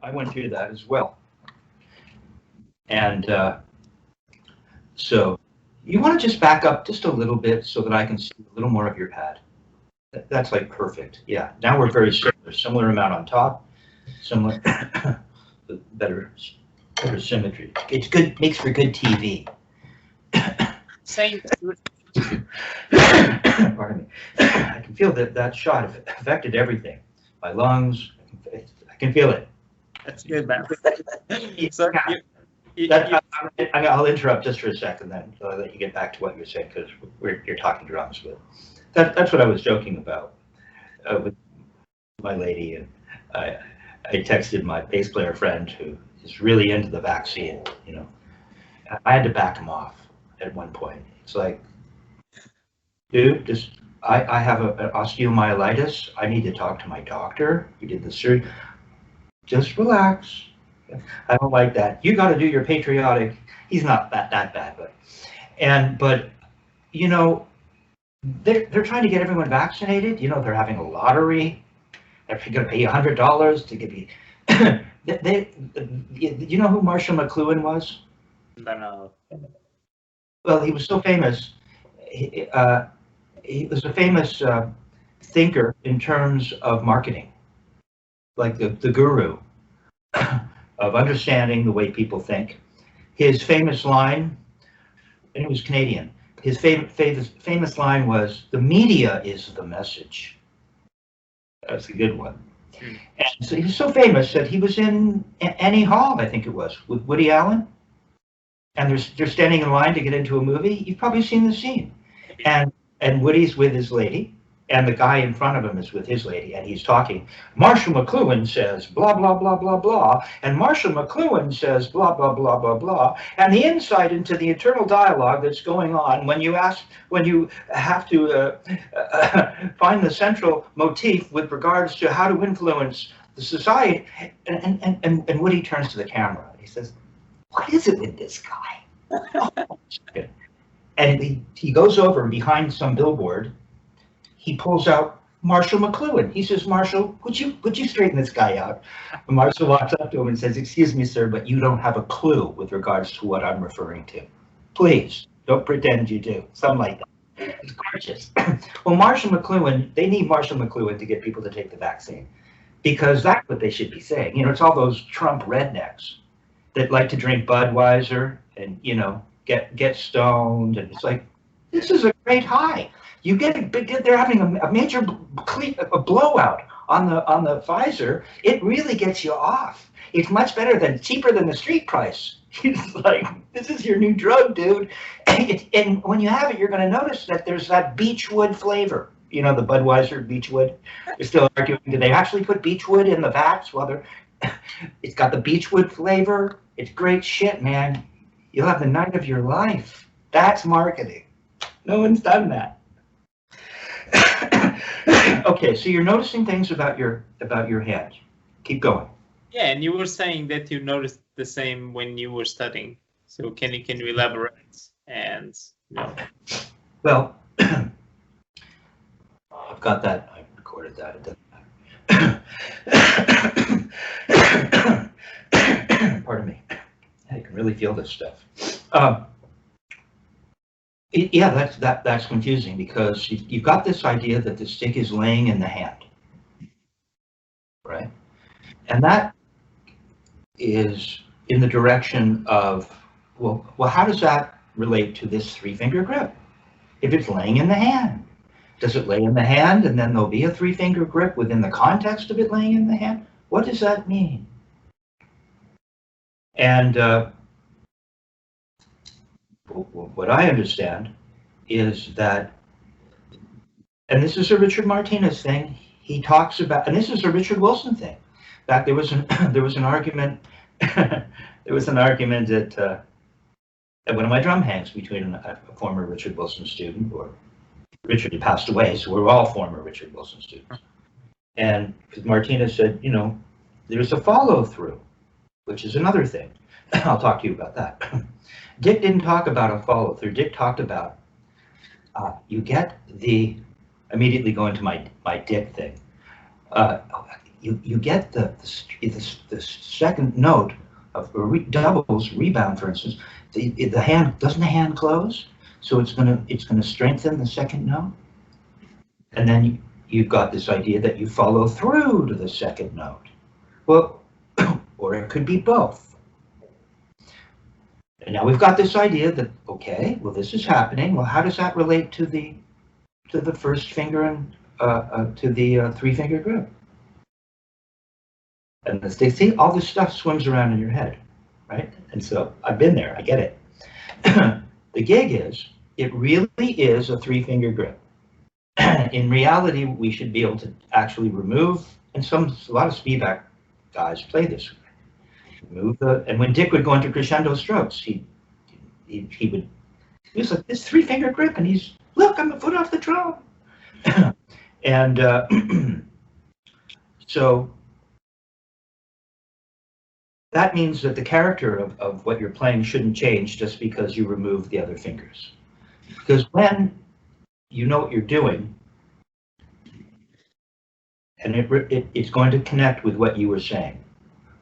I went through that as well. And so you want to just back up just a little bit so that I can see a little more of your pad. That's like perfect. Yeah. Now we're very similar. Similar amount on top. Similar. better symmetry. It's good. Makes for good TV. Same. Pardon me. I can feel that shot affected everything. My lungs. I can feel it. That's good, man. So I'll interrupt just for a second, then I'll let you get back to what you're saying, because you're talking drums. But that's what I was joking about with my lady, and I texted my bass player friend who is really into the vaccine. You know, I had to back him off at one point. It's like, dude, I have an osteomyelitis. I need to talk to my doctor. We did the surgery. Just relax. I don't like that. You got to do your patriotic. He's not that bad, but you know, they're trying to get everyone vaccinated. You know, they're having a lottery. They're going to pay you $100 to give you. You know who Marshall McLuhan was? No. Well, he was so famous. He was a famous thinker in terms of marketing, like the guru of understanding the way people think. His famous line, and he was Canadian, his famous line was, "The media is the message." That's a good one. And so he was so famous that he was in Annie Hall, I think it was, with Woody Allen. And they're standing in line to get into a movie. You've probably seen the scene. And Woody's with his lady, and the guy in front of him is with his lady, and he's talking. Marshall McLuhan says blah, blah, blah, blah, blah, and Marshall McLuhan says blah, blah, blah, blah, blah. And the insight into the internal dialogue that's going on when you have to find the central motif with regards to how to influence the society. And Woody turns to the camera. He says, "What is it with this guy?" And he goes over behind some billboard. He pulls out Marshall McLuhan. He says, "Marshall, would you straighten this guy out?" And Marshall walks up to him and says, "Excuse me, sir, but you don't have a clue with regards to what I'm referring to. Please, don't pretend you do." Something like that. It's gorgeous. Well, Marshall McLuhan, they need Marshall McLuhan to get people to take the vaccine, because that's what they should be saying. You know, it's all those Trump rednecks that like to drink Budweiser and, you know, get stoned. And it's like, this is a great high. They're having a major blowout on the Pfizer. It really gets you off. It's much better cheaper than the street price. It's like, this is your new drug, dude. And when you have it, you're going to notice that there's that beechwood flavor. You know, the Budweiser beechwood. They're still arguing, did they actually put beechwood in the vats? Well, it's got the beechwood flavor. It's great shit, man. You'll have the night of your life. That's marketing. No one's done that. Okay, so you're noticing things about your hands. Keep going. Yeah, and you were saying that you noticed the same when you were studying. So can you elaborate? And well, I've got that. I recorded that. It doesn't matter. Pardon me. I can really feel this stuff. Yeah, that's confusing, because you've got this idea that the stick is laying in the hand, right? And that is in the direction of, well, how does that relate to this 3-finger grip? If it's laying in the hand, does it lay in the hand and then there'll be a 3-finger grip within the context of it laying in the hand? What does that mean? And what I understand is that, and this is a Richard Martinez thing, he talks about, and this is a Richard Wilson thing. In fact, there was an argument at one of my drum hangs between a former Richard Wilson student, or Richard had passed away, so we're all former Richard Wilson students. And because Martinez said, you know, there's a follow through, which is another thing. I'll talk to you about that. Dick didn't talk about a follow through. Dick talked about you get the, immediately go into my Dick thing. you get the second note of doubles rebound, for instance. The hand, doesn't the hand close? So it's gonna strengthen the second note, and then you've got this idea that you follow through to the second note. Well, or it could be both. And now we've got this idea that, okay, well, this is happening. Well, how does that relate to the first finger and to the three-finger grip? And they see all this stuff swims around in your head, right? And so I've been there. I get it. The gig is, it really is a three-finger grip. In reality, we should be able to actually remove, and a lot of speedback guys play this. Remove and when Dick would go into crescendo strokes, he was like this three-finger grip, and he's, look, I'm a foot off the drum. And so that means that the character of what you're playing shouldn't change just because you remove the other fingers. Because when you know what you're doing, and it's going to connect with what you were saying.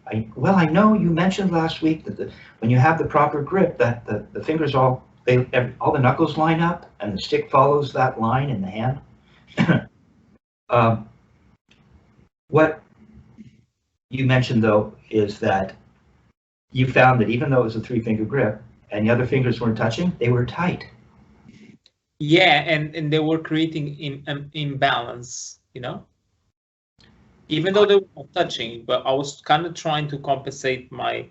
I know you mentioned last week that when you have the proper grip, that the fingers all the knuckles line up and the stick follows that line in the hand. What you mentioned, though, is that you found that even though it was a three-finger grip and the other fingers weren't touching, they were tight. Yeah, and they were creating an imbalance, you know? Even though they were not touching, but I was kind of trying to compensate my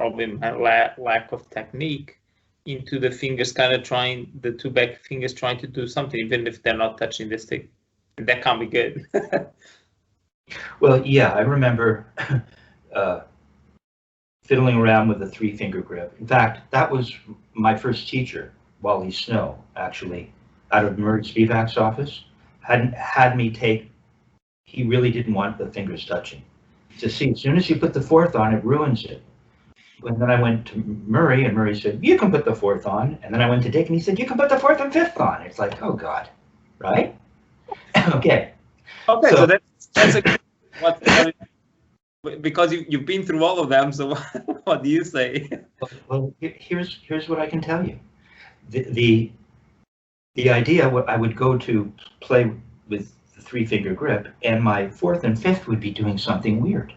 lack of technique into the fingers, the two back fingers trying to do something, even if they're not touching the stick. That can't be good. Well, yeah, I remember fiddling around with a three-finger grip. In fact, that was my first teacher, Wally Snow, actually, out of Murray Spivak's office, had me take. He really didn't want the fingers touching. To see, as soon as you put the fourth on, it ruins it. And then I went to Murray, and Murray said, you can put the fourth on. And then I went to Dick, and he said, you can put the fourth and fifth on. It's like, oh, God, right? Okay. Okay, so that's a good what because you've been through all of them, so what do you say? Well, here's what I can tell you. The idea, what I would go to play with the three-finger grip, and my fourth and fifth would be doing something weird.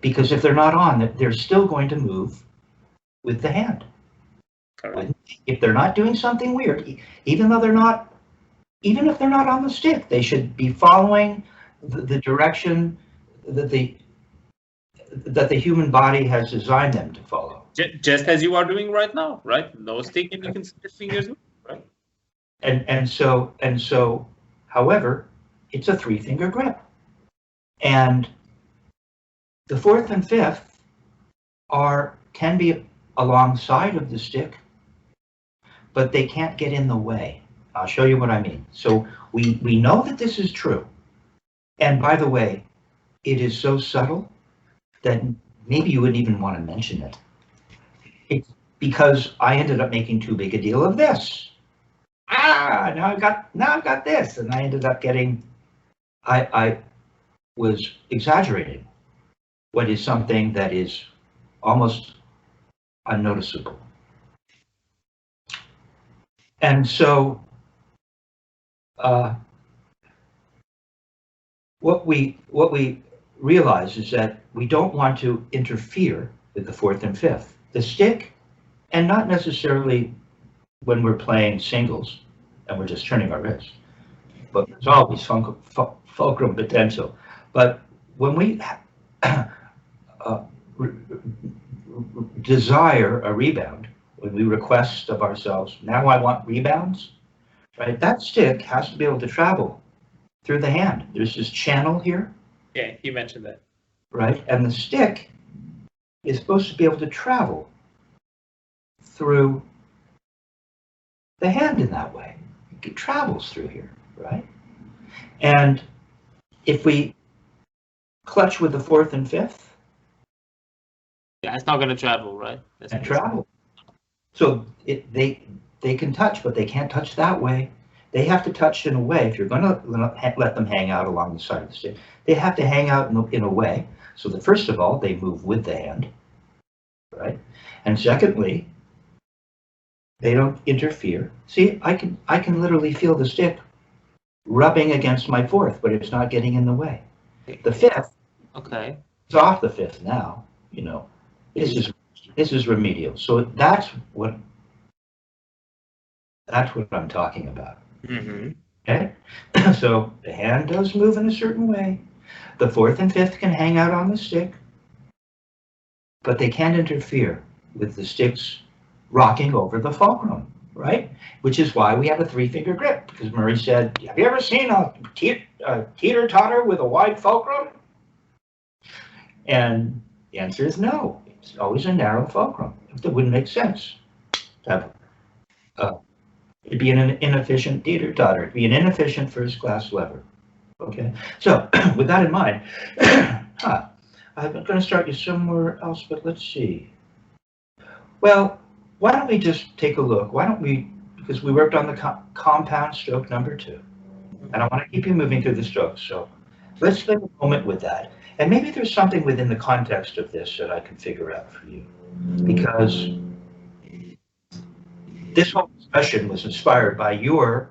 Because if they're not on, they're still going to move with the hand. Correct. If they're not doing something weird, even if they're not on the stick, they should be following the direction that the human body has designed them to follow. Just as you are doing right now, right? No stick, and you can see the fingers, right? And so, however, it's a three-finger grip, and the fourth and fifth can be alongside of the stick, but they can't get in the way. I'll show you what I mean. So we know that this is true. And by the way, it is so subtle that maybe you wouldn't even want to mention it. It's because I ended up making too big a deal of this. Now I've got this, and I ended up getting. I was exaggerating what is something that is almost unnoticeable. And so what we realize is that we don't want to interfere with the fourth and fifth. The stick, and not necessarily when we're playing singles and we're just turning our wrist, but there's always fulcrum potential. But when we desire a rebound, when we request of ourselves, now I want rebounds, right? That stick has to be able to travel through the hand. There's this channel here. Yeah, you mentioned that. Right, and the stick is supposed to be able to travel through the hand in that way. It travels through here, right? And if we clutch with the fourth and fifth, yeah, it's not going to travel, right? And travel. So they can touch, but they can't touch that way. they have to touch in a way, if you're going to let them hang out along the side of the stick, they have to hang out in a way so that first of all, they move with the hand, right? And secondly, they don't interfere. See, I can literally feel the stick rubbing against my fourth, but it's not getting in the way. The fifth, okay, it's off the fifth now, you know. This is remedial. So that's what I'm talking about. mm-hmm. Okay? So the hand does move in a certain way. The fourth and fifth can hang out on the stick, but they can't interfere with the sticks rocking over the fulcrum, right? Which is why we have a three-finger grip, because Murray said, have you ever seen a teeter-totter with a wide fulcrum? And the answer is no. It's always a narrow fulcrum. It wouldn't make sense to have it'd be an inefficient teeter-totter. It'd be an inefficient first-class lever. Okay, so with that in mind, I'm going to start you somewhere else, but let's see. Well, why don't we just take a look? Why don't we, because we worked on the compound stroke number 2, and I want to keep you moving through the strokes, so let's spend a moment with that. And maybe there's something within the context of this that I can figure out for you, because this whole discussion was inspired by your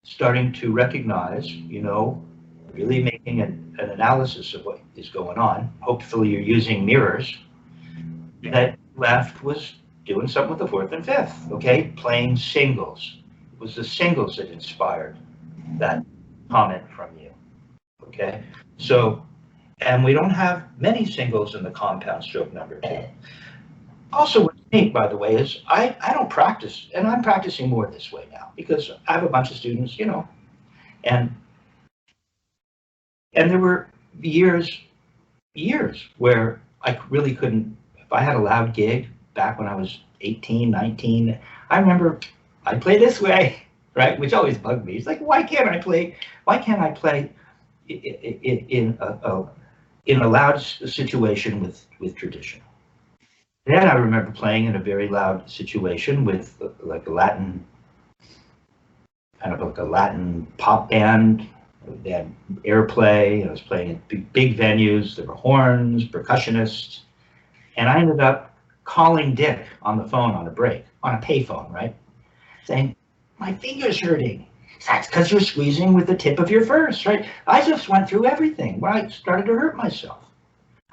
starting to recognize, you know, really making an analysis of what is going on. Hopefully you're using mirrors. That left was doing something with the fourth and fifth, okay? Playing singles. It was the singles that inspired that comment from you, okay? So, and we don't have many singles in the compound stroke number 2. Also, what's neat, by the way, is I don't practice, and I'm practicing more this way now because I have a bunch of students, you know, and there were years where I really couldn't, if I had a loud gig back when I was 18, 19, I remember I'd play this way, right? Which always bugged me. It's like, why can't I play in a loud situation with traditional? Then I remember playing in a very loud situation with like a Latin, kind of like a Latin pop band. They had airplay. I was playing at big venues. There were horns, percussionists, and I ended up calling Dick on the phone on a break, on a payphone, right? Saying, my finger's hurting. That's because you're squeezing with the tip of your first, right? I just went through everything where I started to hurt myself.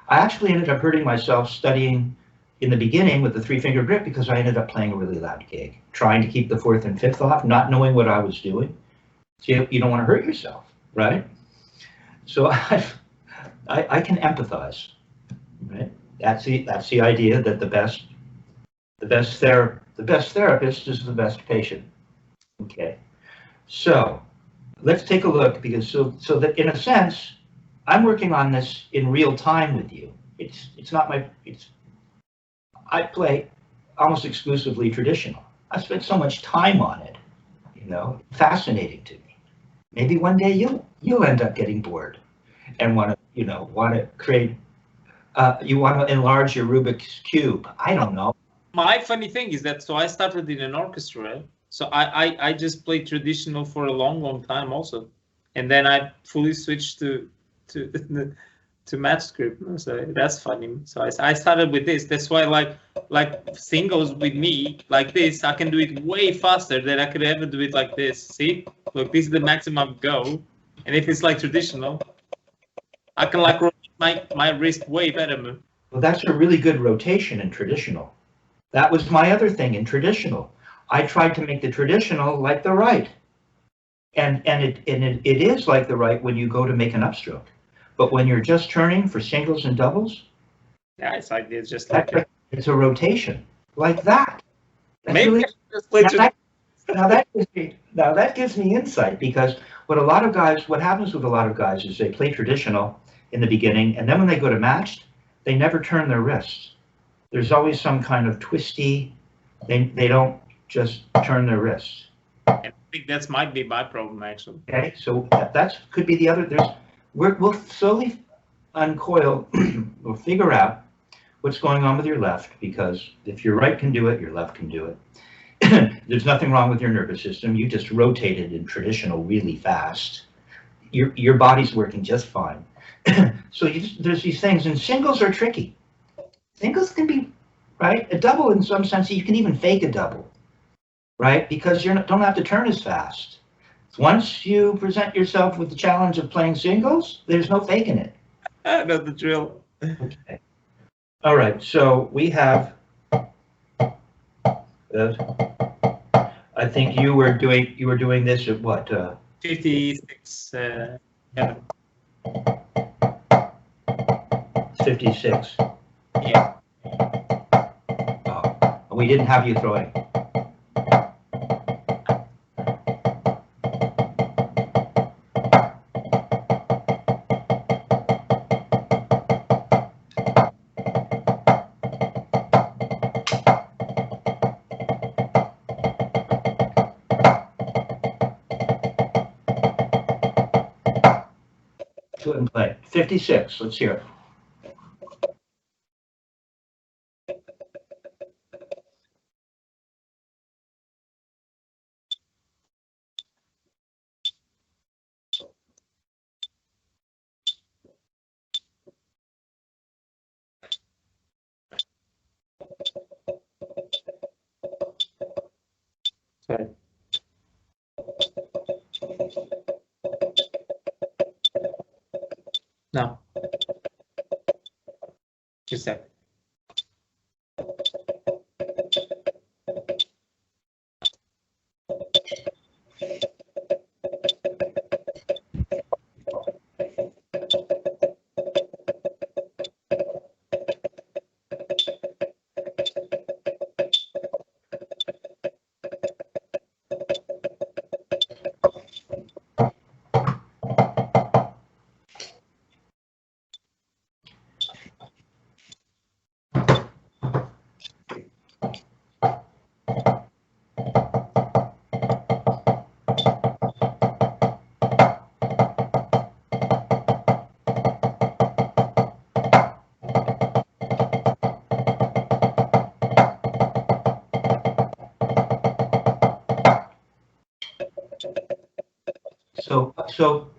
I actually ended up hurting myself studying in the beginning with the three-finger grip because I ended up playing a really loud gig, trying to keep the fourth and fifth off, not knowing what I was doing. So you don't want to hurt yourself, right? So I can empathize, right? That's the idea that the best therapist is the best patient. Okay, so let's take a look, because so that in a sense, I'm working on this in real time with you. I play almost exclusively traditional. I spent so much time on it, you know, fascinating to me. Maybe one day you'll end up getting bored and want to create. You want to enlarge your Rubik's cube. I don't know. My funny thing is that, so I started in an orchestra, so I just played traditional for a long time also, and then I fully switched to match script. So that's funny. So I started with this. That's why like singles with me like this, I can do it way faster than I could ever do it like this. See, look, this is the maximum go, and if it's like traditional, I can like rotate my wrist way better. Well, that's a really good rotation in traditional. That was my other thing in traditional. I tried to make the traditional like the right, and it is like the right when you go to make an upstroke. But when you're just turning for singles and doubles, yeah, it's just like it's a rotation like that. That's maybe really, just play now that gives me insight, because what happens with a lot of guys is they play traditional in the beginning, and then when they go to matched, they never turn their wrists. There's always some kind of twisty. They don't just turn their wrists. I think that might be my problem actually. Okay, so that could be the other. We'll slowly uncoil. We'll figure out what's going on with your left, because if your right can do it, your left can do it. There's nothing wrong with your nervous system. You just rotated in traditional really fast. Your body's working just fine. So there's these things, and singles are tricky. Singles can be, right? A double, in some sense, you can even fake a double, right? Because you don't have to turn as fast. Once you present yourself with the challenge of playing singles, there's no faking it. I know the drill. Okay. All right, so we have, I think you were doing this at what? 56. 56. Yeah. Oh, we didn't have you throwing. Go ahead and play. 56. Let's hear it. Sorry. No. Just a sec.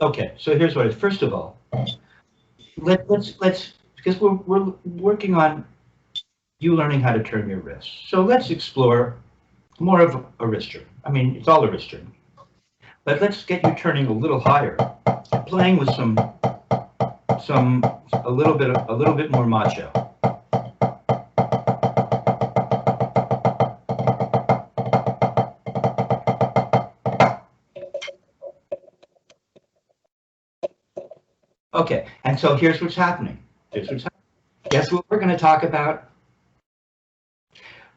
Okay. So here's what it is. First of all, let's because we're working on you learning how to turn your wrist. So let's explore more of a wrister. I mean, it's all a wrister, but let's get you turning a little higher, playing with a little bit more macho. Okay, and so here's what's happening. Guess what we're going to talk about?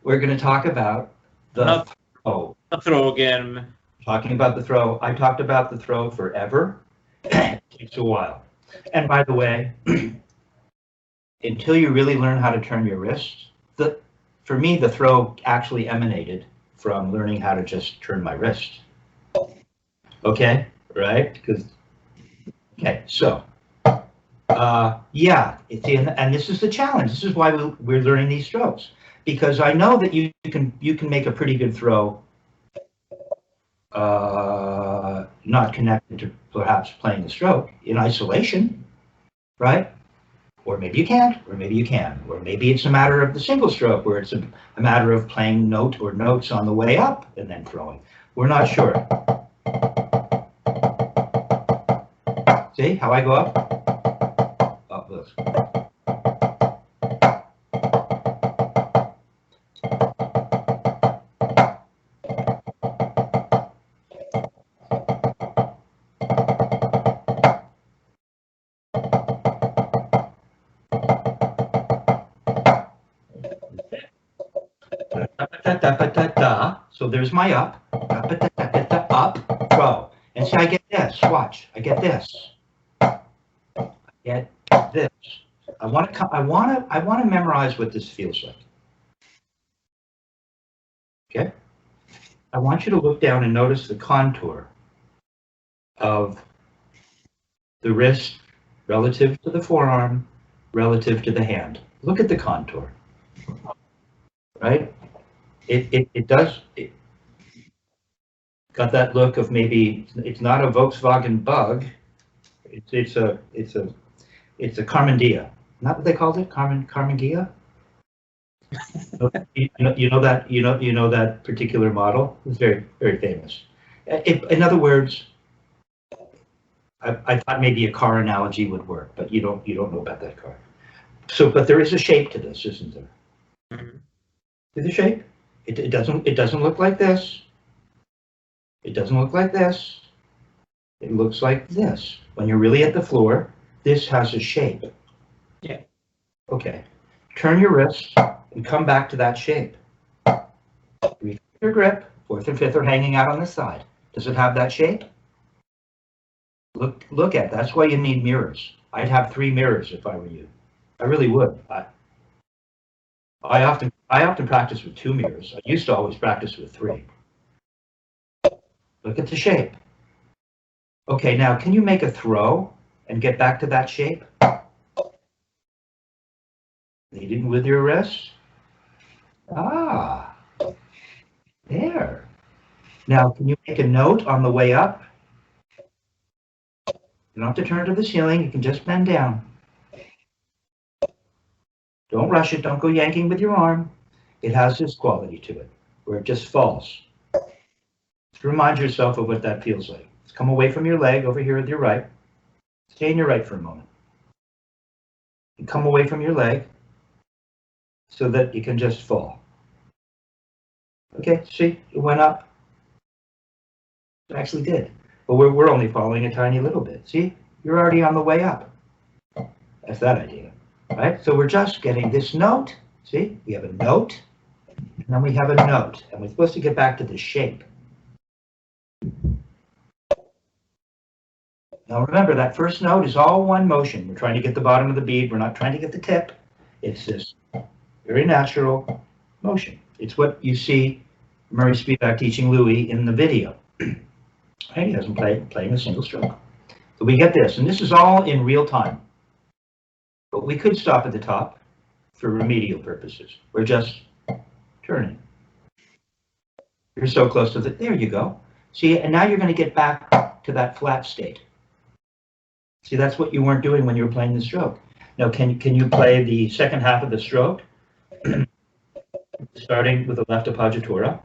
We're going to talk about the throw. The throw again. Talking about the throw. I talked about the throw forever. It takes a while. And by the way, until you really learn how to turn your wrist, for me, the throw actually emanated from learning how to just turn my wrist. Okay, right? Okay, so. Yeah, and this is the challenge. This is why we're learning these strokes, because I know that you can make a pretty good throw, not connected to perhaps playing the stroke in isolation, right? Or maybe you can't, or maybe you can, or maybe it's a matter of the single stroke, where it's a matter of playing notes on the way up and then throwing. We're not sure. See how I go up? So there's my up, up, throw. And see, I get this, watch, I get this. I get this. I want to memorize what this feels like. Okay? I want you to look down and notice the contour of the wrist relative to the forearm, relative to the hand. Look at the contour. Right? It does. got that look of maybe it's not a Volkswagen Bug. It's a Carmendia. Not what they called it, Carmendia. You know that particular model. It's very famous. In other words, I thought maybe a car analogy would work, but you don't know about that car. So, but there is a shape to this, isn't there? Mhm. There's a shape. It doesn't look like this. It doesn't look like this. It looks like this. When you're really at the floor, this has a shape. Yeah. Okay. Turn your wrist and come back to that shape. Your grip, fourth and fifth are hanging out on the side. Does it have that shape? Look at. That's why you need mirrors. I'd have 3 mirrors if I were you. I really would. I often practice with 2 mirrors. I used to always practice with 3. Look at the shape. Okay, now can you make a throw and get back to that shape? Leading with your wrist. Ah, there. Now, can you make a note on the way up? You don't have to turn to the ceiling. You can just bend down. Don't rush it. Don't go yanking with your arm. It has this quality to it, where it just falls. Just remind yourself of what that feels like. Just come away from your leg over here with your right. Stay in your right for a moment. And come away from your leg so that you can just fall. Okay, see, it went up. It actually did. But we're only falling a tiny little bit. See, you're already on the way up. That's that idea, right? So we're just getting this note. See, we have a note, and then we have a note, and we're supposed to get back to the shape. Now remember, that first note is all one motion. We're trying to get the bottom of the bead. We're not trying to get the tip. It's this very natural motion. It's what you see Murray Spivak teaching Louis in the video. Right? He doesn't playing a single stroke. So we get this, and this is all in real time. But we could stop at the top for remedial purposes. We're just turning. You're so close to the, there you go. See, and now you're going to get back to that flat state. See, that's what you weren't doing when you were playing the stroke. Now, can you play the second half of the stroke? Starting with the left appoggiatura.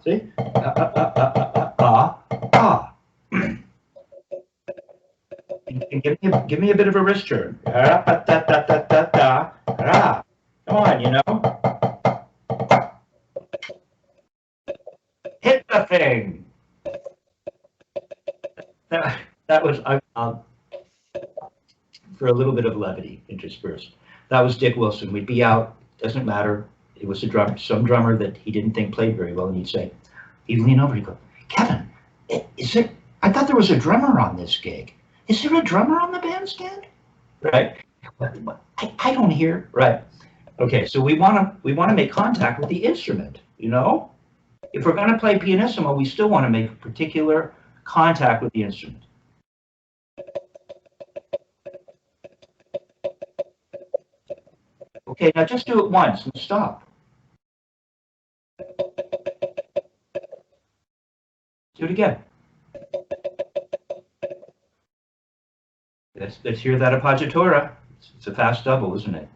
See? And give me a bit of a wrist turn. Come on, you know. Hit the thing. That was for a little bit of levity interspersed. That was Dick Wilson. We'd be out. Doesn't matter. It was some drummer that he didn't think played very well, and he'd say, he'd lean over, he'd go, Kevin, is it? I thought there was a drummer on this gig. Is there a drummer on the bandstand? Right? I don't hear. Right. Okay. So we want to make contact with the instrument. You know, if we're going to play pianissimo, we still want to make particular contact with the instrument. Okay. Now just do it once and stop. Do it again. Let's hear that appoggiatura. It's a fast double, isn't it?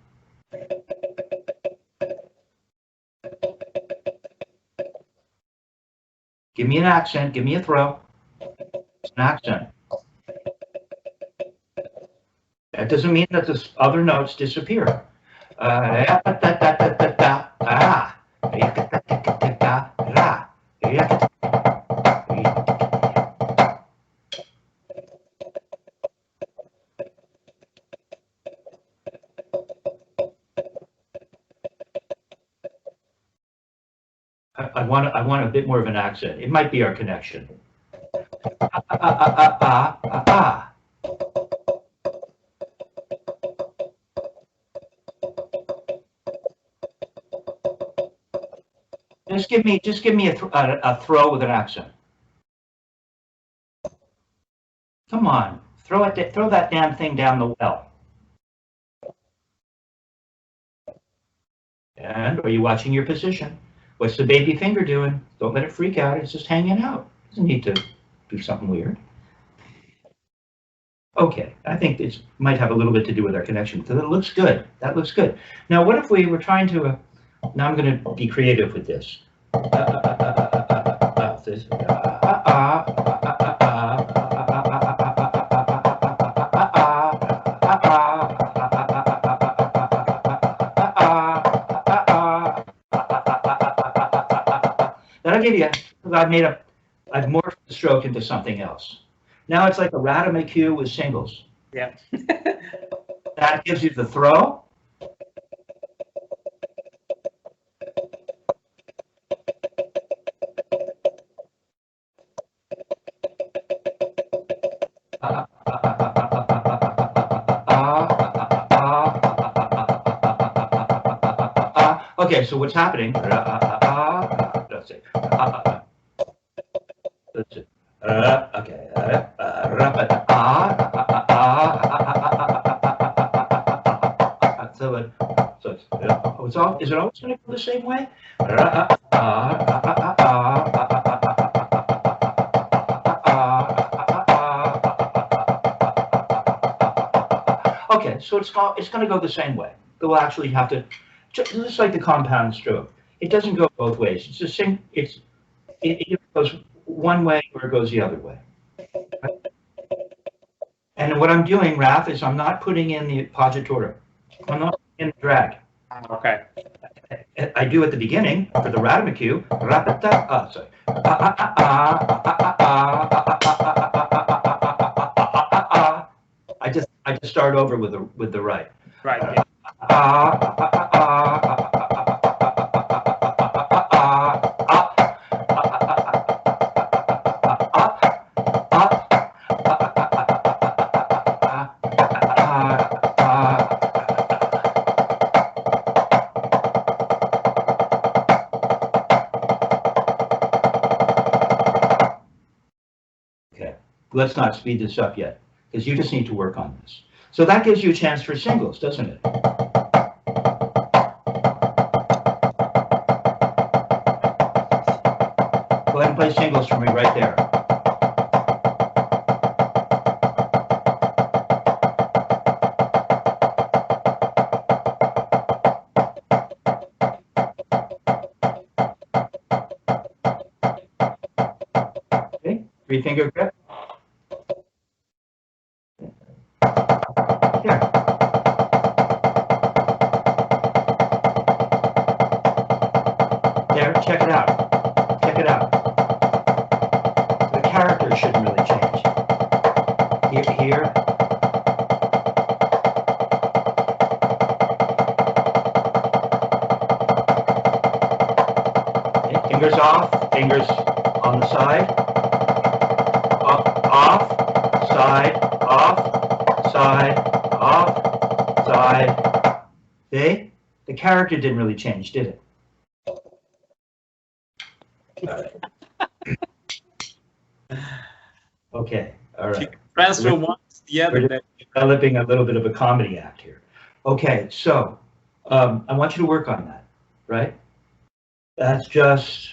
Give me an accent. Give me a throw. It's an accent. That doesn't mean that the other notes disappear. I want a bit more of an accent. It might be our connection. Just give me a throw with an accent. Come on, throw that damn thing down the well. And are you watching your position? What's the baby finger doing? Don't let it freak out. It's just hanging out. It doesn't need to do something weird. Okay, I think this might have a little bit to do with our connection. So that looks good. That looks good. Now, what if we were trying to, now I'm going to be creative with this. That'll give you, I've morphed the stroke into something else. Now it's like a Radamacue with singles. Yeah. That gives you the throw. Okay, so what's happening? Let's see. Let's see. Okay. So is it always going to go the same way? Okay, so it's going to go the same way. We'll actually have to, just like the compound stroke. It doesn't go both ways. It's the same. It goes one way or it goes the other way. And what I'm doing, Raf, is I'm not putting in the appoggiatura. I'm not in the drag. Okay. I do at the beginning for the Radamacue. Sorry. I just start over with the right. Right. Okay, let's not speed this up yet, because you just need to work on this. So that gives you a chance for singles, doesn't it? Go ahead and play singles for me right there. Okay, 3-finger grip. There, check it out. Check it out. The character shouldn't really change. Here. Okay, fingers off, fingers on the side. Off, side, off, side, off, side. See? The character didn't really change, did it? Okay, all right. Transfer one to the other. We're developing a little bit of a comedy act here. Okay, so I want you to work on that, right? That's just.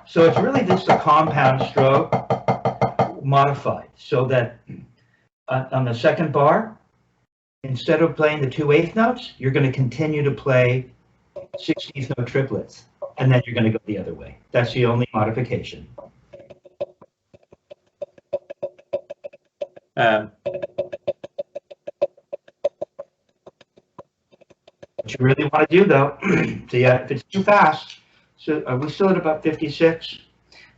So it's really just a compound stroke modified, so that on the second bar, instead of playing the 2/8 notes, you're going to continue to play 16th note triplets, and then you're going to go the other way. That's the only modification. What you really want to do, though, see, if it's too fast, so are we still at about 56?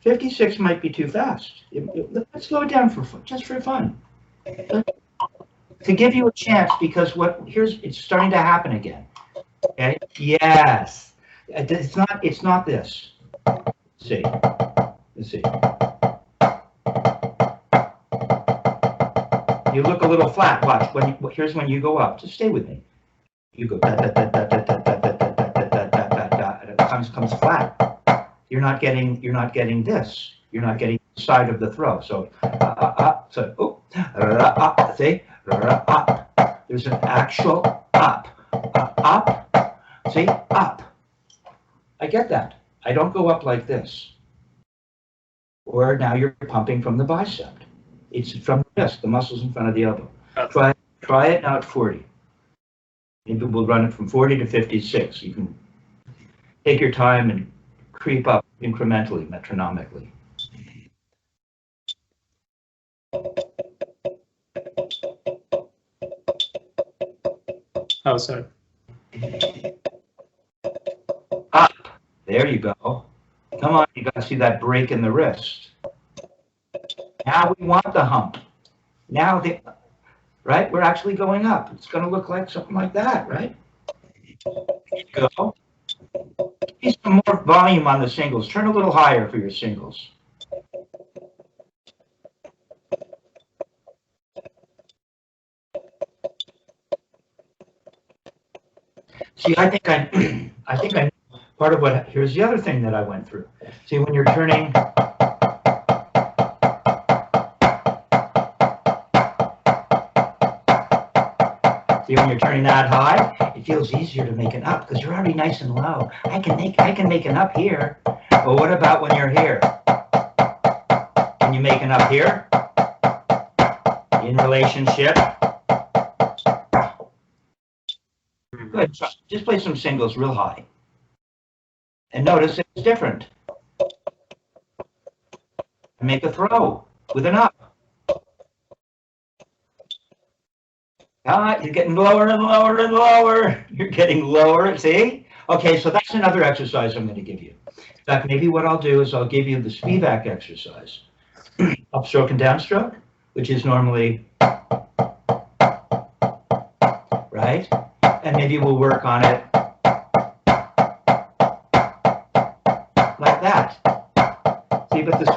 56 might be too fast. Let's slow it down just for fun. To give you a chance, because it's starting to happen again. Okay? Yes. It's not this. Let's see. You look a little flat. Watch. Here's when you go up. Just stay with me. You go da da da da da da da da da da da da da da, and it comes flat. You're not getting this. You're not getting side of the throw. So, so, see, there's an actual up, up, see, up. I get that. I don't go up like this. Or now you're pumping from the bicep. It's from the wrist, the muscles in front of the elbow. Try it now at 40. Maybe we'll run it from 40 to 56. You can take your time and creep up incrementally, metronomically. Oh, sorry. Up. There you go. Come on, you got to see that break in the wrist. Now we want the hump. Now right? We're actually going up. It's going to look like something like that, right? There you go. Need some more volume on the singles. Turn a little higher for your singles. See, I think I part of what, here's the other thing that I went through. See, when you're turning, that high, it feels easier to make an up because you're already nice and low. I can make an up here. But what about when you're here? Can you make an up here? In relationship? Good. Just play some singles real high. And notice it's different. Make a throw with an up. You're getting lower and lower and lower. You're getting lower, see? Okay, so that's another exercise I'm going to give you. In fact, maybe what I'll do is I'll give you the Spivak exercise. Upstroke and downstroke, which is normally, right? And maybe we'll work on it like that. See, but this...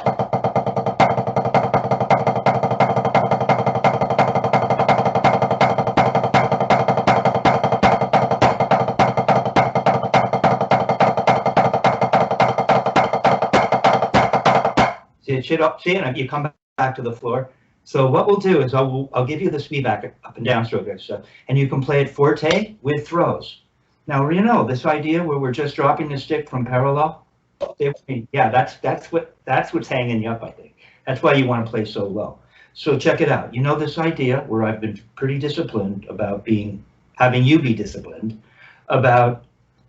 See, and you come back to the floor. So what we'll do is I'll give you the Spivak up and down stroke exercise, and you can play it forte with throws. Now, you know, this idea where we're just dropping the stick from parallel, yeah, that's what's hanging you up, I think. That's why you want to play so low. So check it out. You know this idea where I've been pretty disciplined about having you be disciplined about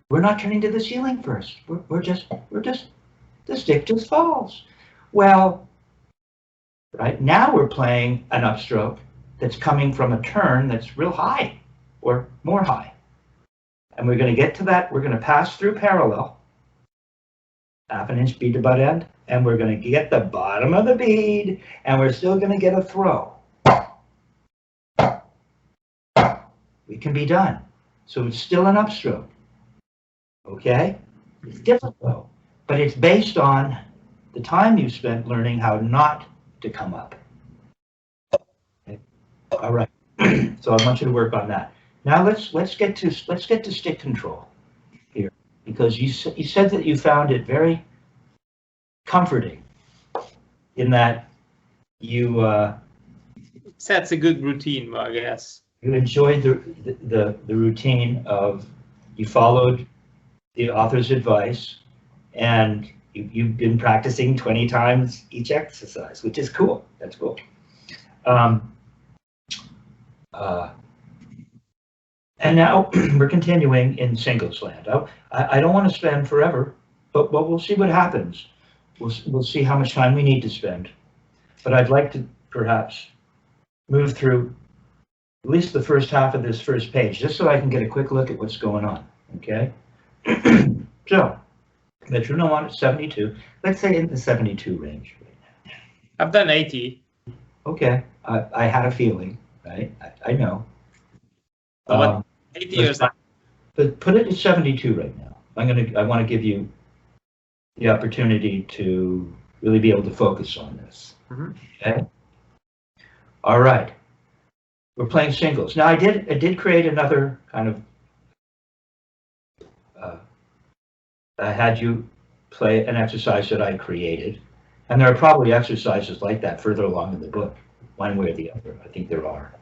we're not turning to the ceiling first. We're just the stick just falls. Well, right now we're playing an upstroke that's coming from a turn that's real high or more high. And we're going to get to that. We're going to pass through parallel, half an inch bead to butt end, and we're going to get the bottom of the bead, and we're still going to get a throw. We can be done. So it's still an upstroke. Okay? It's different though, but it's based on the time you spent learning how not to come up. Okay. All right. So I want you to work on that. Now let's get to stick control here, because you said that you found it very comforting in that you sets a good routine, I guess. You enjoyed the routine of you followed the author's advice, and you've been practicing 20 times each exercise, which is cool. That's cool. And now we're continuing in singles land. I don't want to spend forever, but we'll see what happens. We'll see how much time we need to spend. But I'd like to perhaps move through at least the first half of this first page, just so I can get a quick look at what's going on, okay? So, metronome on at 72. Let's say in the 72 range right now. I've done 80. Okay, I had a feeling, right? I know. 80 years. But put it at 72 right now. I want to give you the opportunity to really be able to focus on this. Mm-hmm. Okay. All right. We're playing singles. Now I did create another kind of I had you play an exercise that I created, And there are probably exercises like that further along in the book, one way or the other. I think there are,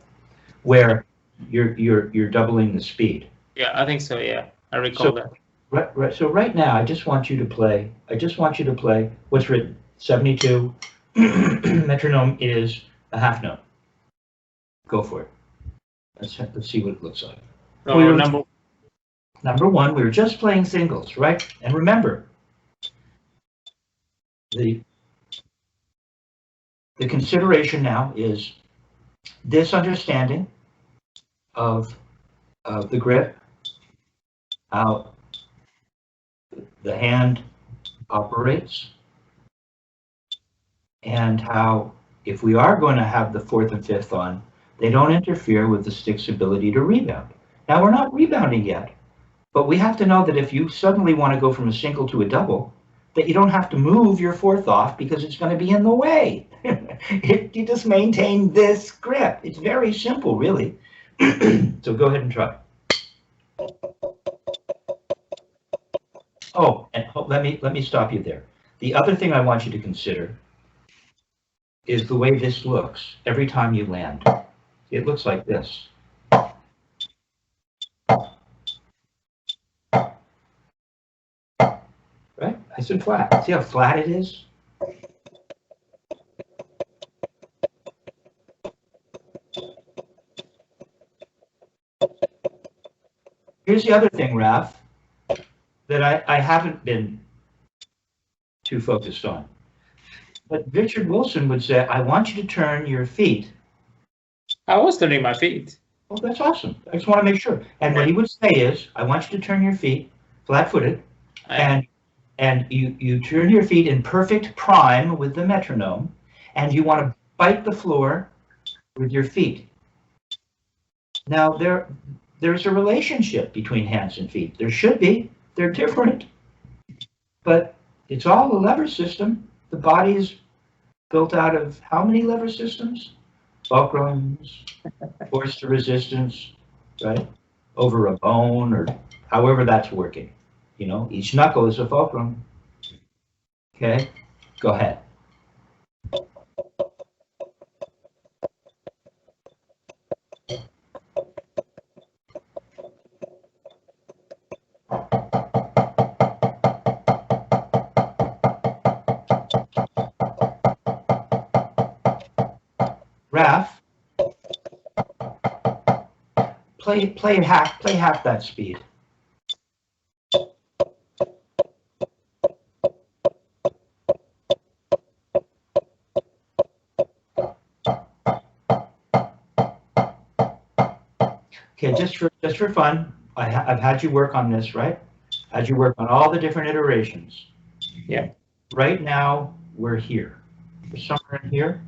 where you're doubling the speed. Yeah, I think so. Yeah, I recall that. Right. So right now, I just want you to play. I just want you to play what's written. 72. Metronome is a half note. Go for it. Let's see what it looks like. So Number one, we were just playing singles, right? And remember, the consideration now is this understanding of the grip, how the hand operates, and how, if we are going to have the fourth and fifth on, they don't interfere with the stick's ability to rebound. Now, we're not rebounding yet, but we have to know that if you suddenly want to go from a single to a double, that you don't have to move your fourth off because it's going to be in the way. You just maintain this grip. It's very simple, really. So go ahead and try. Oh, and let me stop you there. The other thing I want you to consider is the way this looks every time you land. It looks like this. Right? Nice and flat. See how flat it is? Here's the other thing, Raf, that I haven't been too focused on. But Richard Wilson would say, I want you to turn your feet. I was turning my feet. Well, that's awesome. I just want to make sure. And what he would say is, I want you to turn your feet flat-footed, and you turn your feet in perfect prime with the metronome, and you want to bite the floor with your feet. Now, there's a relationship between hands and feet. There should be. They're different. But it's all a lever system. The body is built out of how many lever systems? Fulcrums, force to resistance, right? Over a bone, or however that's working. You know, each knuckle is a fulcrum. Okay, go ahead. Raf, play half that speed. Okay, just for fun, I've had you work on this, right? Had you work on all the different iterations. Yeah. Right now, we're here. We're somewhere in here.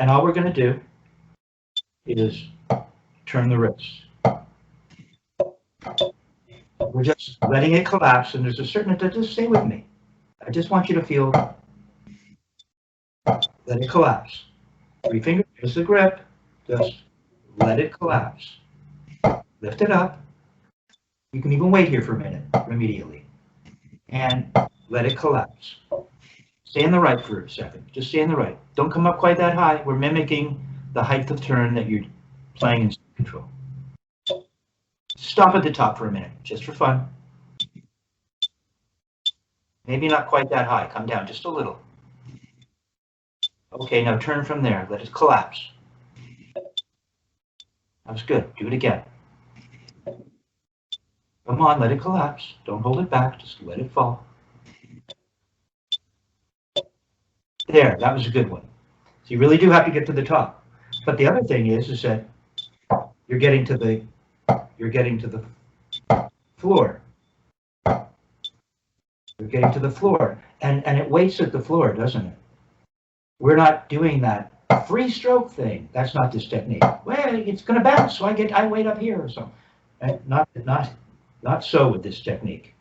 And all we're going to do is turn the wrist. We're just letting it collapse, and there's a certain, just stay with me. I just want you to feel, let it collapse. 3 fingers, here's the grip, just let it collapse. Lift it up. You can even wait here for a minute, immediately. And let it collapse. Stay in the right for a second, just stay in the right. Don't come up quite that high. We're mimicking the height of turn that you're playing in control. Stop at the top for a minute, just for fun. Maybe not quite that high, come down just a little. Okay, now turn from there, let it collapse. That was good, do it again. Come on, let it collapse. Don't hold it back, just let it fall. There, that was a good one. So you really do have to get to the top. But the other thing is that you're getting to the floor. You're getting to the floor, and it waits at the floor, doesn't it? We're not doing that free stroke thing. That's not this technique. Well, it's going to bounce, so I wait up here or something. And not so with this technique.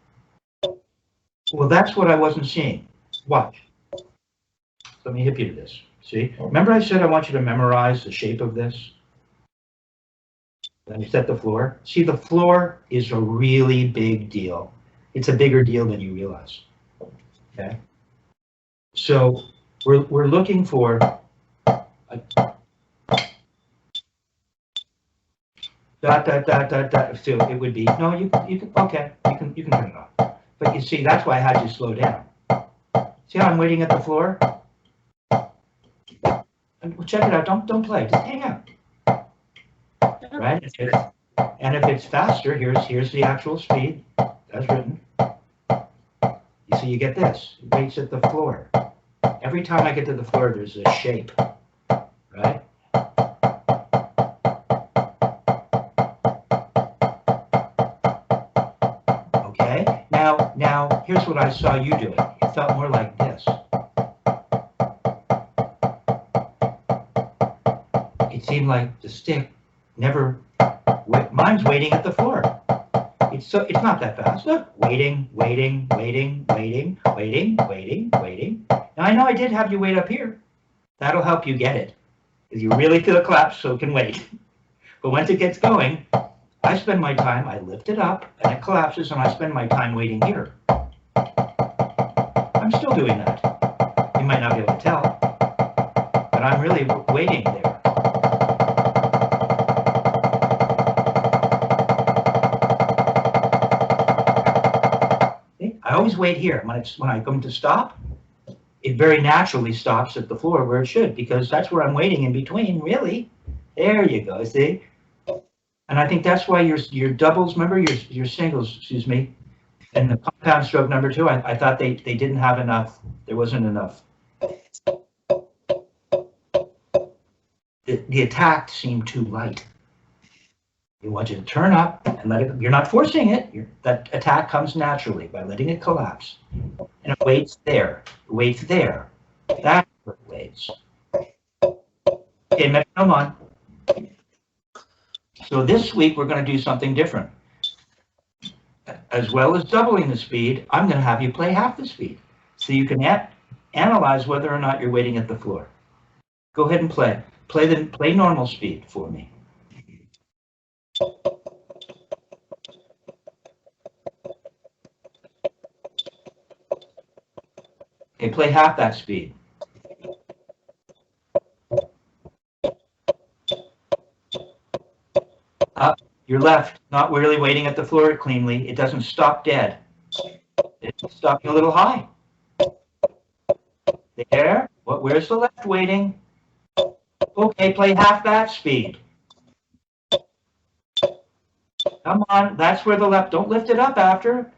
Well, that's what I wasn't seeing. Watch. Let me hip you to this. See? Remember I said I want you to memorize the shape of this? Then you set the floor. See, the floor is a really big deal. It's a bigger deal than you realize. Okay? So we're looking for dot. So it would be, no, you can, okay, you can turn it off. But you see, that's why I had you slow down. See how I'm waiting at the floor? And check it out. Don't play. Just hang out. Right? And if it's faster, here's the actual speed as written. You see, you get this. It waits at the floor. Every time I get to the floor, there's a shape. Right? Okay. Now here's what I saw you doing. It felt more like this. It seemed like the stick never. Mine's waiting at the floor. It's not that fast. Look, waiting. Now I know I did have you wait up here. That'll help you get it. If you really feel it collapse, so it can wait. But once it gets going, I spend my time, I lift it up, and it collapses, and I spend my time waiting here. I'm still doing that. You might not be able to tell, but I'm really waiting there. I always wait here. When I come to stop, it very naturally stops at the floor where it should, because that's where I'm waiting in between, really. There you go, see? And I think that's why your doubles, remember your singles, excuse me, and the compound stroke number 2, I thought they didn't have enough. There wasn't enough. The attack seemed too light. You want you to turn up and let it, you're not forcing it. That attack comes naturally by letting it collapse. And it waits there. It waits there. That's where it waits. Okay, metronome on. So this week we're going to do something different. As well as doubling the speed, I'm going to have you play half the speed. So you can analyze whether or not you're waiting at the floor. Go ahead and play. Play normal speed for me. Okay, play half that speed. Up, your left, not really waiting at the floor cleanly. It doesn't stop dead. It's stopping a little high. There. Where's the left waiting? Okay, play half that speed. Come on, that's where the left, don't lift it up after.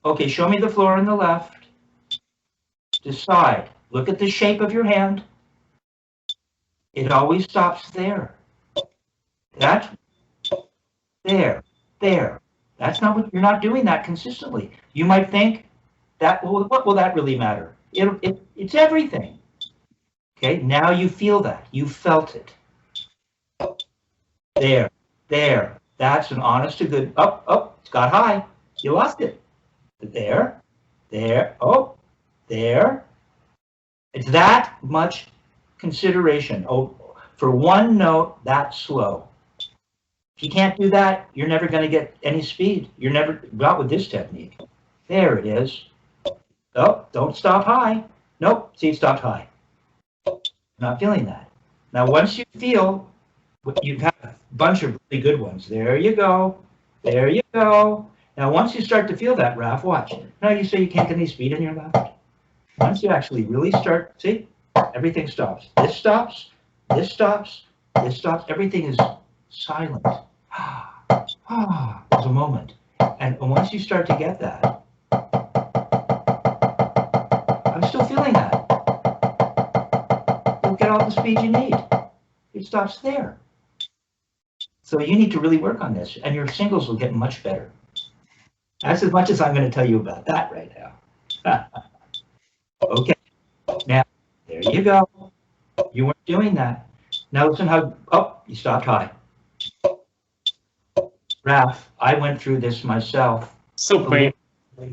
Okay, show me the floor on the left. Decide. Look at the shape of your hand. It always stops there. That's there. That's not what, you're not doing that consistently. You might think that, well, what will that really matter? It's everything. Okay, now you feel that. You felt it. There. That's an honest to good, it's got high. You lost it. There. Oh, there. It's that much consideration. Oh, for one note, that slow. If you can't do that, you're never going to get any speed. You're never, not with this technique. There it is. Oh, don't stop high. Nope, see, it stopped high. Not feeling that. Now, once you feel, you've had a bunch of really good ones. There you go. Now, once you start to feel that, Raf, watch. Now you say you can't get any speed in your left. Once you actually really start, see, everything stops. This stops. Everything is silent. There's a moment. And once you start to get that, I'm still feeling that. You'll get all the speed you need. It stops there. So you need to really work on this, and your singles will get much better. That's as much as I'm going to tell you about that right now. Okay. Now, there you go. You weren't doing that. Now listen how, you stopped high. Raf, I went through this myself. So painful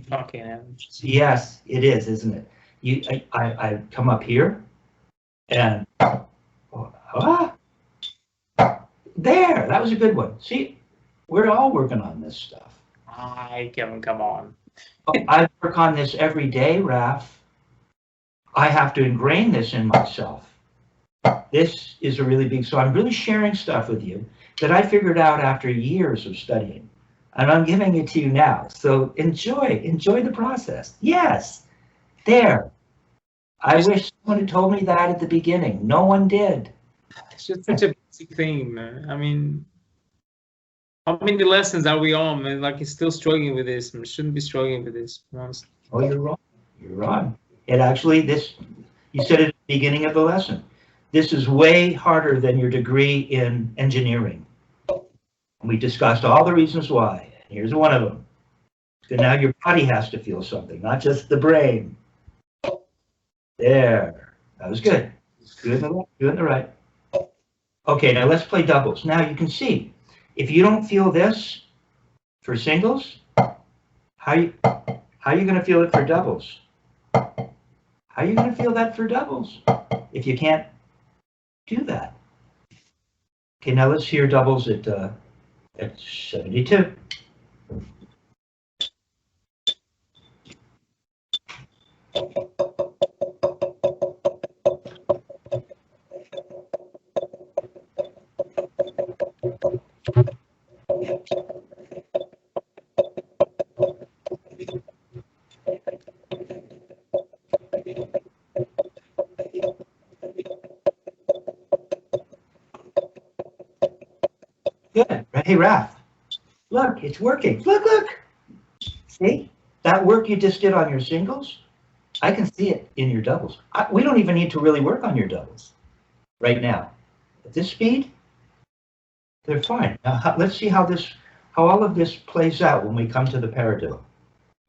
talking. Yes, it is, isn't it? I come up here and there, that was a good one. See, we're all working on this stuff. Come on. I work on this every day, Raf. I have to ingrain this in myself. This is a really big, so I'm really sharing stuff with you that I figured out after years of studying. And I'm giving it to you now. So enjoy the process. Yes, there. I wish someone had told me that at the beginning. No one did. It's just such a basic thing, man. I mean, how many lessons are we on, man? Like, he's still struggling with this. Man. Shouldn't be struggling with this. Honestly. Oh, you're wrong. You're wrong. It actually, you said it at the beginning of the lesson. This is way harder than your degree in engineering. We discussed all the reasons why. Here's one of them. So now your body has to feel something, not just the brain. There. That was good. Good in the right. Okay, now let's play doubles. Now you can see, if you don't feel this for singles, how you going to feel it for doubles? How are you going to feel that for doubles if you can't do that? Okay, now let's hear doubles at 72. Good. Hey, Raph. Look, it's working. Look. See? That work you just did on your singles, I can see it in your doubles. We don't even need to really work on your doubles right now. At this speed, they're fine. Now, let's see how all of this plays out when we come to the paradiddle.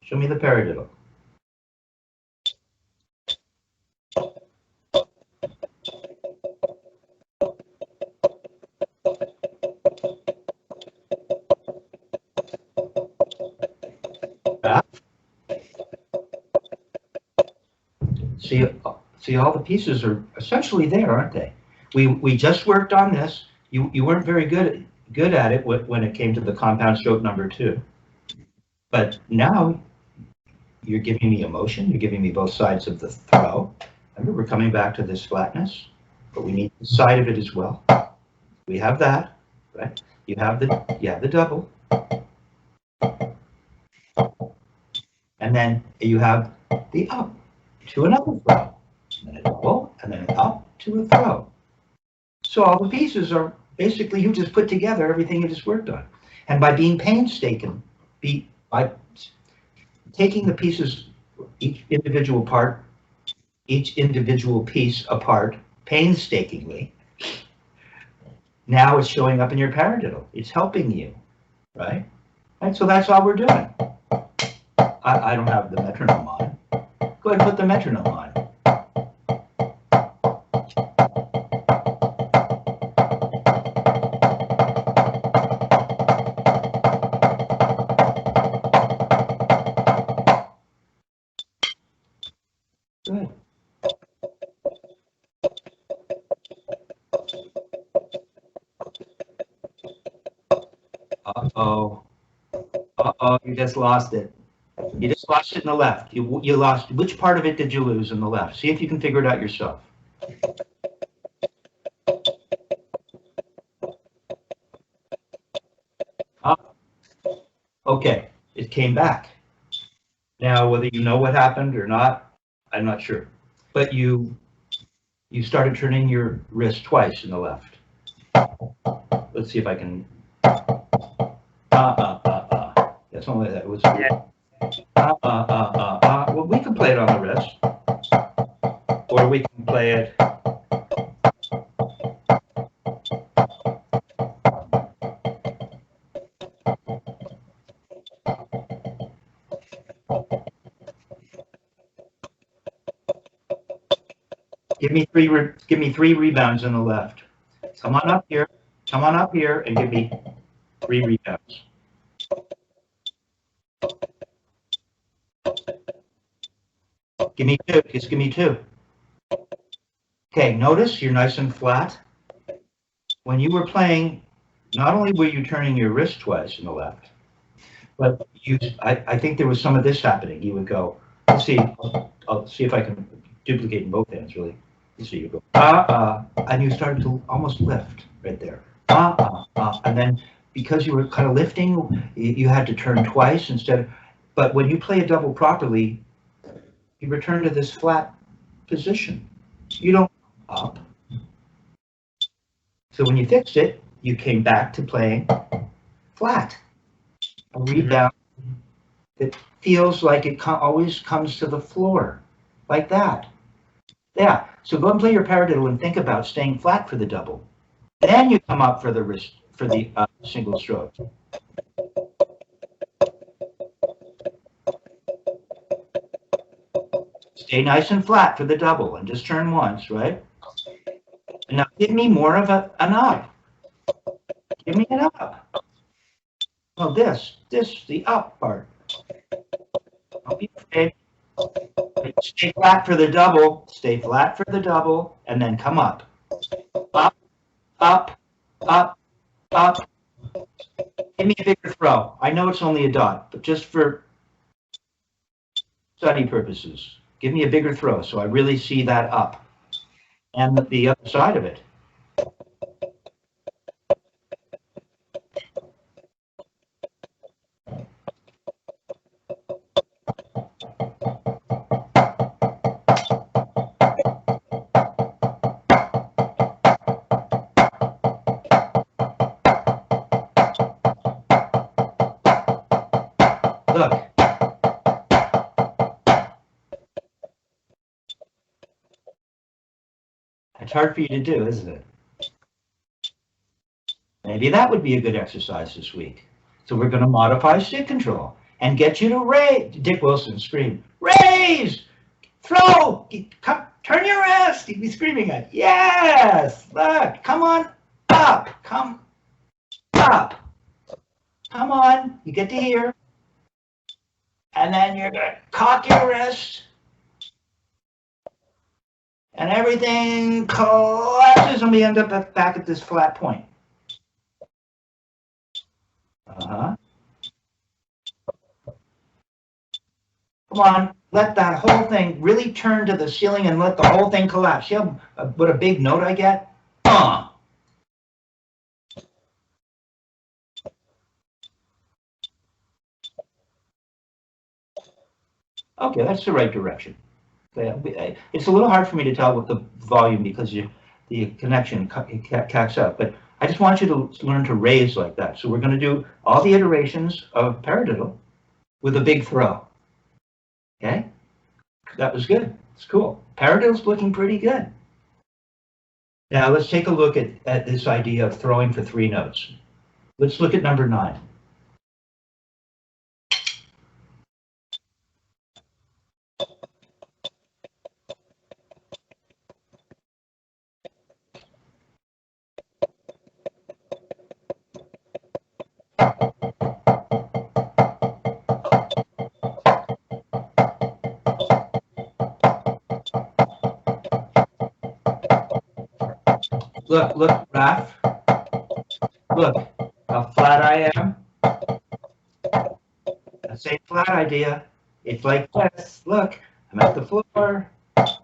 Show me the paradiddle. See, all the pieces are essentially there, aren't they? We just worked on this. You weren't very good at it when it came to the compound stroke number 2. But now you're giving me emotion. You're giving me both sides of the throw. Remember, we're coming back to this flatness, but we need the side of it as well. We have that, right? You have the double. And then you have the up to another throw. And then a double, and then an up to a throw. So all the pieces are basically, you just put together everything you just worked on. And by being painstaking, by taking the pieces, each individual piece apart painstakingly, now it's showing up in your paradiddle. It's helping you, right? And so that's all we're doing. I don't have the metronome on. Go ahead and put the metronome on. Good. Uh-oh. Uh-oh, you just lost it. You just lost it in the left. You lost, which part of it did you lose in the left? See if you can figure it out yourself. Okay, it came back. Now, whether you know what happened or not, I'm not sure. But you started turning your wrist twice in the left. Let's see if I can. That's only that was. Well, we can play it on the wrist, or we can play it. Give me three rebounds in the left. Come on up here, and give me 3 rebounds. Give me 2. Just give me 2. Okay, notice you're nice and flat. When you were playing, not only were you turning your wrist twice in the left, but I think there was some of this happening. You would go, let's see, I'll see if I can duplicating both hands really. So you go and you started to almost lift right there. And then because you were kind of lifting, you had to turn twice instead of. But when you play a double properly, you return to this flat position. You don't up. So when you fixed it, you came back to playing flat. A rebound that feels like it always comes to the floor, like that. Yeah. So go and play your paradiddle and think about staying flat for the double. Then you come up for the wrist for the single stroke. Stay nice and flat for the double and just turn once, right? And now give me more of an up. Give me an up. Well, the up part. Don't be afraid. Stay flat for the double. Stay flat for the double, and then come up. Up, up, up, up. Give me a bigger throw. I know it's only a dot, but just for study purposes, give me a bigger throw so I really see that up and the other side of it. Look. It's hard for you to do, isn't it? Maybe that would be a good exercise this week. So we're going to modify stick control and get you to raise. Dick Wilson scream, raise, throw, come, turn your wrist. He'd be screaming at, yes, look, come on, up, come up. Come on, you get to here. And then you're going to cock your wrist. And everything collapses and we end up back at this flat point. Come on, let that whole thing really turn to the ceiling and let the whole thing collapse. See what a big note I get? Okay, that's the right direction. It's a little hard for me to tell with the volume because the connection cacks up, but I just want you to learn to raise like that. So we're going to do all the iterations of paradiddle with a big throw. Okay? That was good. It's cool. Paradiddle's looking pretty good. Now let's take a look at this idea of throwing for 3 notes. Let's look at number 9. Look, Raph. Look how flat I am. That same flat idea. It's like this. Look, I'm at the floor. That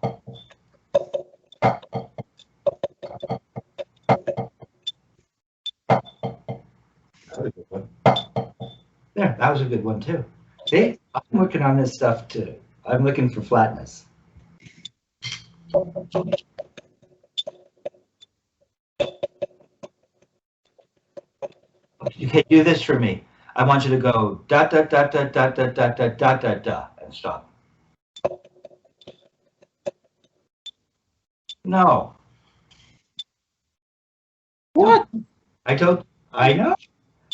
was a good one. There, that was a good one too. See, I'm working on this stuff too. I'm looking for flatness. You can do this for me. I want you to go da da da da da da da da da da da and stop. No. What? I know.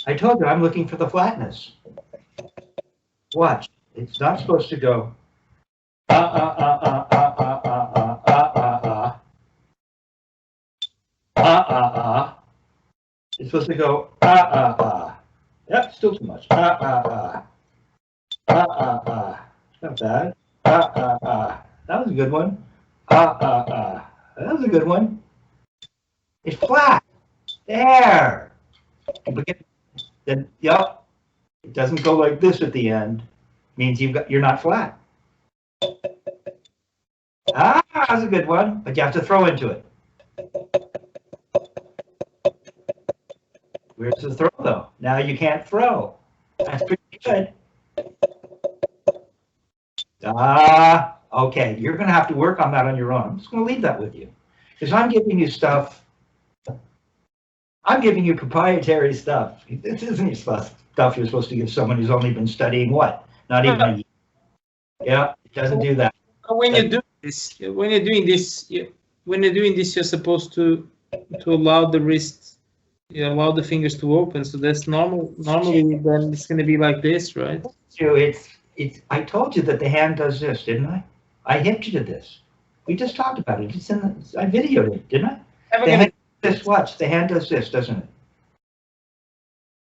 I told you I'm looking for the flatness. Watch. It's not supposed to go. It's supposed to go. Yep, still too much. Not bad. That was a good one. That was a good one. It's flat. There. Then, yep. It doesn't go like this at the end. Means you're not flat. Ah, that's a good one, but you have to throw into it. Where's the throw, though? Now you can't throw. That's pretty good. Ah, okay. You're going to have to work on that on your own. I'm just going to leave that with you. Because I'm giving you stuff. I'm giving you proprietary stuff. This isn't your stuff you're supposed to give someone who's only been studying what? Not even a year. Yeah, it doesn't do that. When you do this, when you're doing this, you're supposed to allow the wrists, allow the fingers to open. So that's normal. Normally, then it's going to be like this, right? It's. I told you that the hand does this, didn't I? I hinted you to this. We just talked about it. It's in the. I videoed it, didn't I? The hand does this. Watch. The hand does this, doesn't it?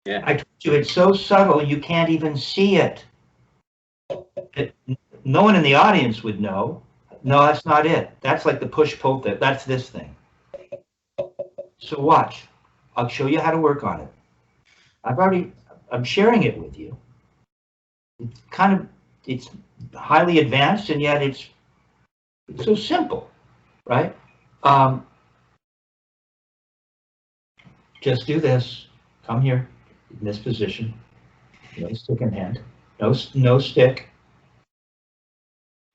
Yeah. I told you it's so subtle you can't even see it. No one in the audience would know. No, that's not it. That's like the push-pull thing. That's this thing. So watch. I'll show you how to work on it. I'm sharing it with you. It's highly advanced, and yet it's so simple, right? Just do this. Come here in this position. No stick in hand. No stick.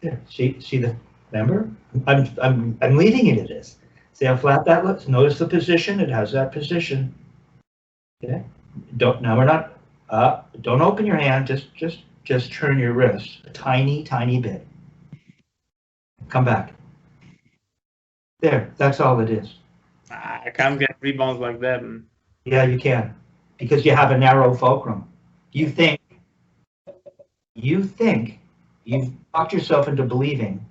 There. See the. Remember, I'm leading you to this. See how flat that looks. Notice the position. It has that position. Okay. Now we're not. Don't open your hand. Just turn your wrist a tiny bit. Come back. There. That's all it is. I can't get rebounds like that. Yeah, you can, because you have a narrow fulcrum. You think you've talked yourself into believing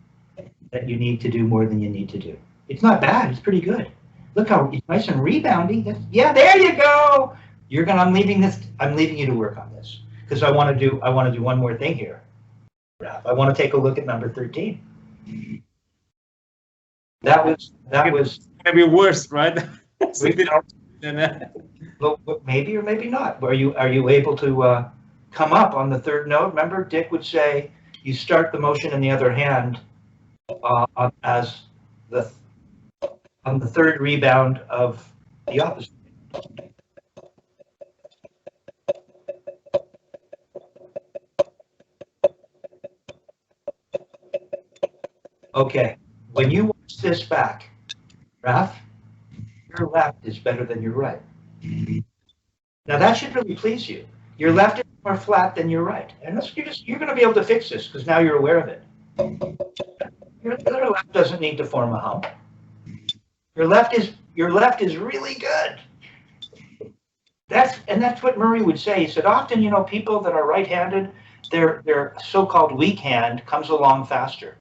that you need to do more than you need to do. It's not bad. It's pretty good. Look how it's nice and reboundy. Yeah, there you go. I'm leaving you to work on this because I want to do one more thing here. I want to take a look at number 13. That was gonna be worse, right? Well, maybe or maybe not. Are you able to come up on the third note? Remember, Dick would say you start the motion in the other hand as on the third rebound of the opposite. Okay, when you watch this back, Raph, your left is better than your right. Now that should really please you. Your left is more flat than your right, and you're going to be able to fix this because now you're aware of it. Your other left doesn't need to form a hump. Your left is really good. That's what Murray would say. He said often, people that are right-handed, their so-called weak hand comes along faster.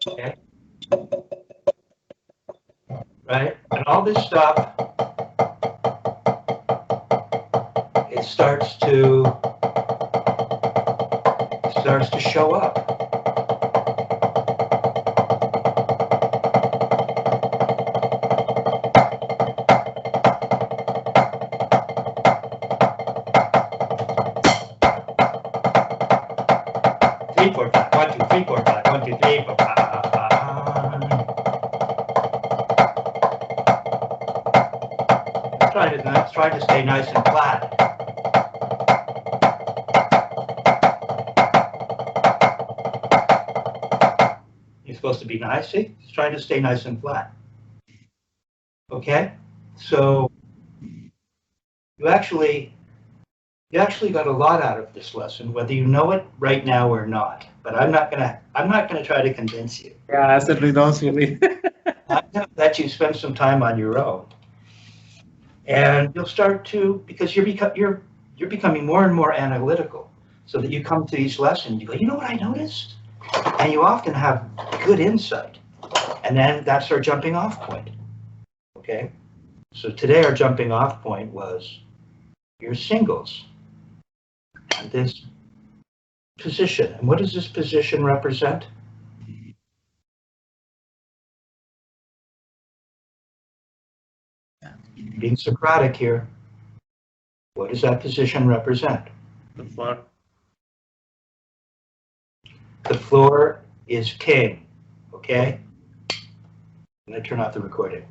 Okay. Right? And all this stuff, it starts to show up. Three, four, five. 1, 2, 3, 4, 5. 1, 2, 3, 4, 5. Let's try to stay nice and flat. You're supposed to be nice. See? Just try to stay nice and flat. Okay? So you actually got a lot out of this lesson, whether you know it right now or not. But I'm not gonna try to convince you. Yeah, I certainly don't really. I'm gonna let you spend some time on your own, and you'll start to, because you're becoming more and more analytical, so that you come to each lesson, you go, you know what I noticed, and you often have good insight, and then that's our jumping off point. Okay, so today our jumping off point was your singles. And this position. And what does this position represent? Being Socratic here. What does that position represent? The floor. The floor is king, okay? I'm gonna turn off the recording.